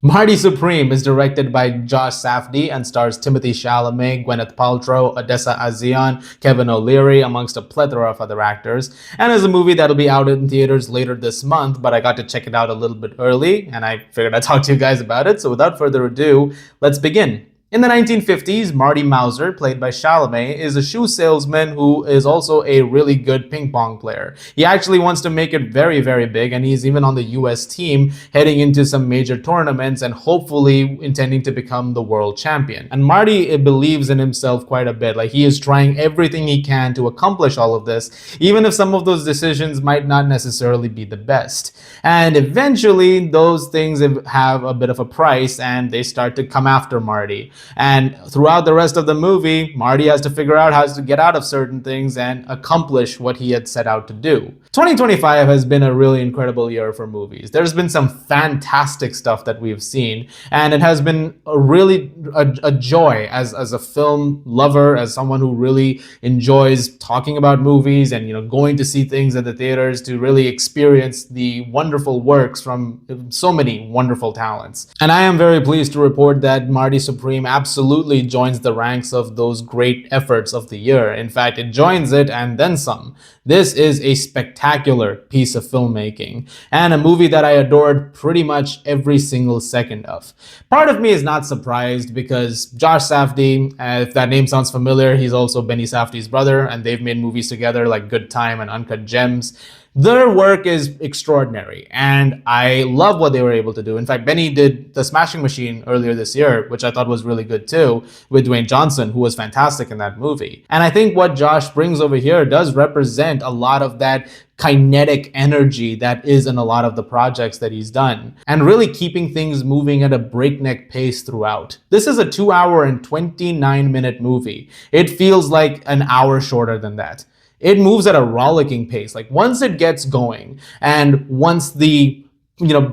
Marty Supreme is directed by Josh Safdie and stars Timothée Chalamet, Gwyneth Paltrow, Odessa A'zion, Kevin O'Leary, amongst a plethora of other actors, and is a movie that'll be out in theaters later this month, but I got to check it out a little bit early, and I figured I'd talk to you guys about it, so without further ado, let's begin. In the 1950s, Marty Mauser, played by Chalamet, is a shoe salesman who is also a really good ping pong player. He actually wants to make it very, very big, and he's even on the US team heading into some major tournaments and hopefully intending to become the world champion. And Marty believes in himself quite a bit. Like, he is trying everything he can to accomplish all of this, even if some of those decisions might not necessarily be the best. And eventually, those things have a bit of a price, and they start to come after Marty. And throughout the rest of the movie, Marty has to figure out how to get out of certain things and accomplish what he had set out to do. 2025 has been a really incredible year for movies. There's been some fantastic stuff that we've seen, and it has been a joy as a film lover, as someone who really enjoys talking about movies and going to see things at the theaters to really experience the wonderful works from so many wonderful talents. And I am very pleased to report that Marty Supreme absolutely joins the ranks of those great efforts of the year. In fact, it joins it and then some. This is a spectacular piece of filmmaking and a movie that I adored pretty much every single second of. Part of me is not surprised because Josh Safdie, if that name sounds familiar, he's also Benny Safdie's brother, and they've made movies together like Good Time and Uncut Gems. Their work is extraordinary, and I love what they were able to do. In fact, Benny did The Smashing Machine earlier this year, which I thought was really good too, with Dwayne Johnson, who was fantastic in that movie. And I think what Josh brings over here does represent a lot of that kinetic energy that is in a lot of the projects that he's done, and really keeping things moving at a breakneck pace throughout. This is a 2-hour and 29-minute movie. It feels like an hour shorter than that. It moves at a rollicking pace. Like, once it gets going, and once the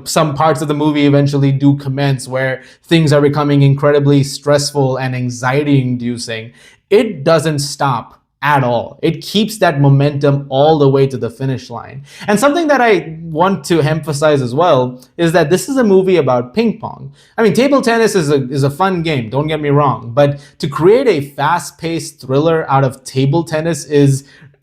some parts of the movie eventually do commence where things are becoming incredibly stressful and anxiety inducing, it doesn't stop at all. It keeps that momentum all the way to the finish line. And something that I want to emphasize as well is that this is a movie about ping pong. I mean, table tennis is a fun game, don't get me wrong, but to create a fast-paced thriller out of table tennis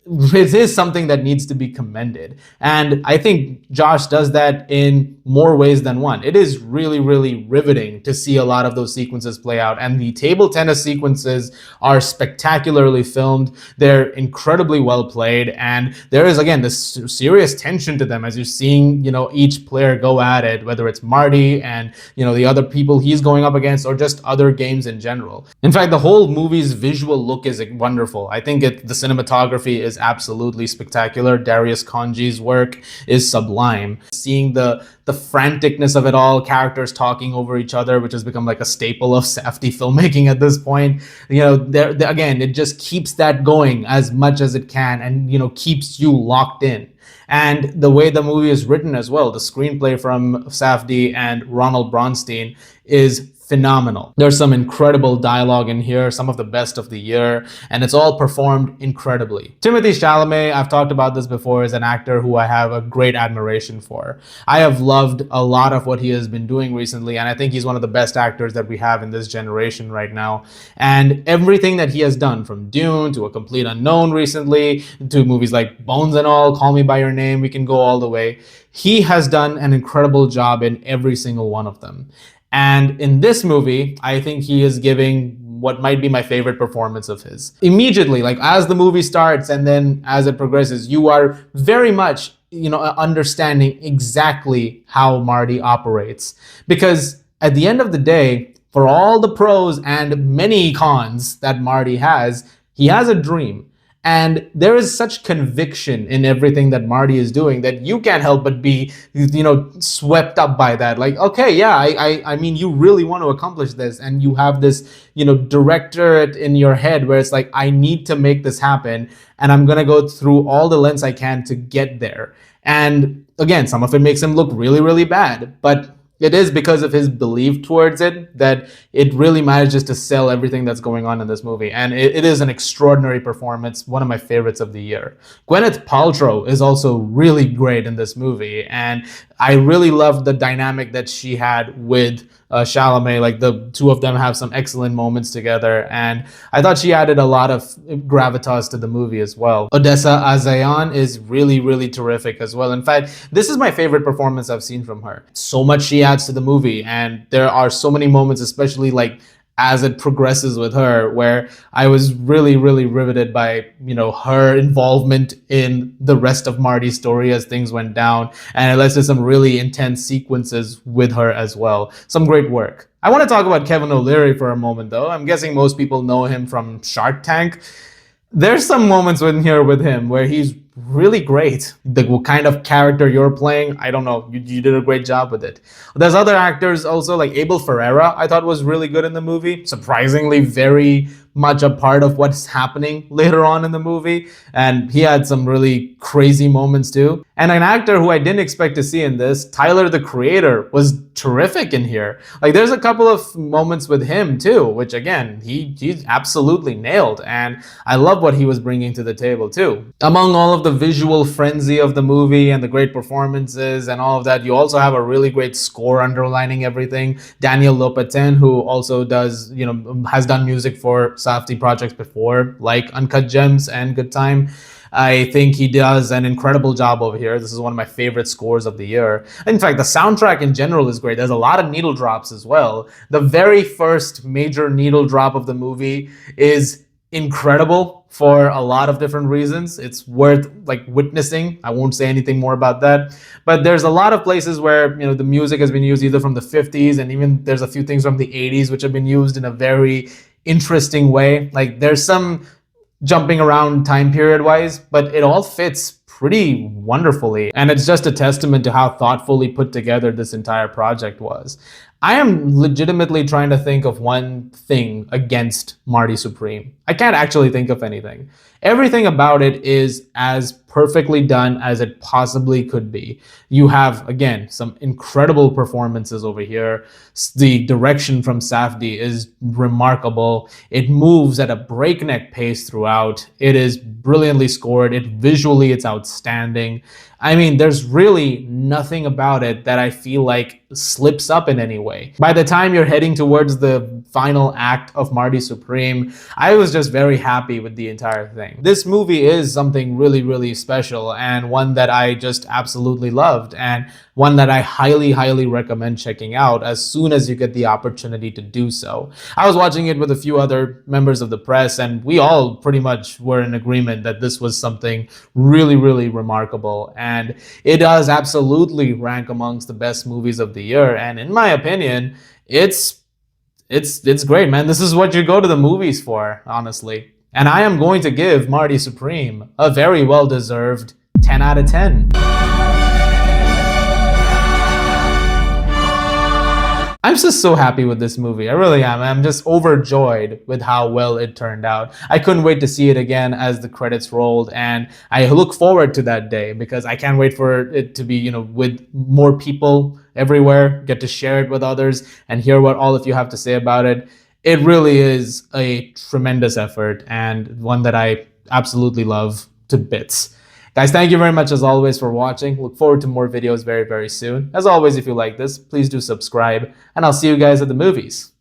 it is something that needs to be commended. And I think Josh does that in more ways than one. It is really, really riveting to see a lot of those sequences play out. And the table tennis sequences are spectacularly filmed. They're incredibly well played. And there is, again, this serious tension to them as you're seeing, each player go at it, whether it's Marty and, the other people he's going up against, or just other games in general. In fact, the whole movie's visual look is wonderful. I think the cinematography is absolutely spectacular. Darius Khondji's work is sublime. Seeing the franticness of it all, characters talking over each other, which has become like a staple of Safdie filmmaking at this point. Again, it just keeps that going as much as it can, and keeps you locked in. And the way the movie is written as well, the screenplay from Safdie and Ronald Bronstein is phenomenal. There's some incredible dialogue in here, some of the best of the year, and it's all performed incredibly. Timothée Chalamet, I've talked about this before, is an actor who I have a great admiration for. I have loved a lot of what he has been doing recently, and I think he's one of the best actors that we have in this generation right now. And everything that he has done, from Dune to A Complete Unknown recently, to movies like Bones and All, Call Me By Your Name, we can go all the way. He has done an incredible job in every single one of them. And in this movie, I think he is giving what might be my favorite performance of his. Immediately, like as the movie starts and then as it progresses, you are very much, understanding exactly how Marty operates. Because at the end of the day, for all the pros and many cons that Marty has, he has a dream. And there is such conviction in everything that Marty is doing that you can't help but be, swept up by that. Like, okay, yeah, I mean, you really want to accomplish this, and you have this, directorate in your head where it's like, I need to make this happen, and I'm gonna go through all the lengths I can to get there. And again, some of it makes him look really, really bad, but it is because of his belief towards it that it really manages to sell everything that's going on in this movie. And it is an extraordinary performance, one of my favorites of the year. Gwyneth Paltrow is also really great in this movie, and I really loved the dynamic that she had with Chalamet. Like the two of them have some excellent moments together, and I thought she added a lot of gravitas to the movie as well. Odessa Azayan is really, really terrific as well. In fact, this is my favorite performance I've seen from her. So much she adds to the movie, and there are so many moments, especially like as it progresses with her, where I was really, really riveted by, her involvement in the rest of Marty's story as things went down. And it led to some really intense sequences with her as well. Some great work. I want to talk about Kevin O'Leary for a moment, though. I'm guessing most people know him from Shark Tank. There's some moments in here with him where he's really great. The kind of character you're playing, I don't know, you did a great job with it. There's other actors also, like Abel Ferreira, I thought was really good in the movie. Surprisingly, very much a part of what's happening later on in the movie. And he had some really crazy moments too. And an actor who I didn't expect to see in this, Tyler the Creator, was terrific in here. Like there's a couple of moments with him too, which again, he absolutely nailed. And I love what he was bringing to the table too. Among all of the visual frenzy of the movie and the great performances and all of that, you also have a really great score underlining everything. Daniel Lopatin, who also does, has done music for Safdie projects before, like Uncut Gems and Good Time. I think he does an incredible job over here. This is one of my favorite scores of the year. In fact, the soundtrack in general is great. There's a lot of needle drops as well. The very first major needle drop of the movie is incredible for a lot of different reasons. It's worth witnessing. I won't say anything more about that. But there's a lot of places where the music has been used either from the 50s, and even there's a few things from the 80s which have been used in a very interesting way. Like there's some jumping around time period wise, but it all fits pretty wonderfully. And it's just a testament to how thoughtfully put together this entire project was. I am legitimately trying to think of one thing against Marty Supreme. I can't actually think of anything. Everything about it is as perfectly done as it possibly could be. You have, again, some incredible performances over here. The direction from Safdie is remarkable. It moves at a breakneck pace throughout. It is brilliantly scored. Visually, it's outstanding. I mean, there's really nothing about it that I feel like slips up in any way. By the time you're heading towards the final act of Marty Supreme, I was just very happy with the entire thing. This movie is something really, really special, and one that I just absolutely loved, and one that I highly, highly recommend checking out as soon as you get the opportunity to do so. I was watching it with a few other members of the press, and we all pretty much were in agreement that this was something really, really remarkable. And it does absolutely rank amongst the best movies of the year. And in my opinion, it's great, man. This is what you go to the movies for, honestly. And I am going to give Marty Supreme a very well-deserved 10 out of 10. I'm just so happy with this movie. I really am. I'm just overjoyed with how well it turned out. I couldn't wait to see it again as the credits rolled, and I look forward to that day because I can't wait for it to be, with more people everywhere, get to share it with others and hear what all of you have to say about it. It really is a tremendous effort and one that I absolutely love to bits. Guys, thank you very much as always for watching. Look forward to more videos very, very soon. As always, if you like this, please do subscribe, and I'll see you guys at the movies.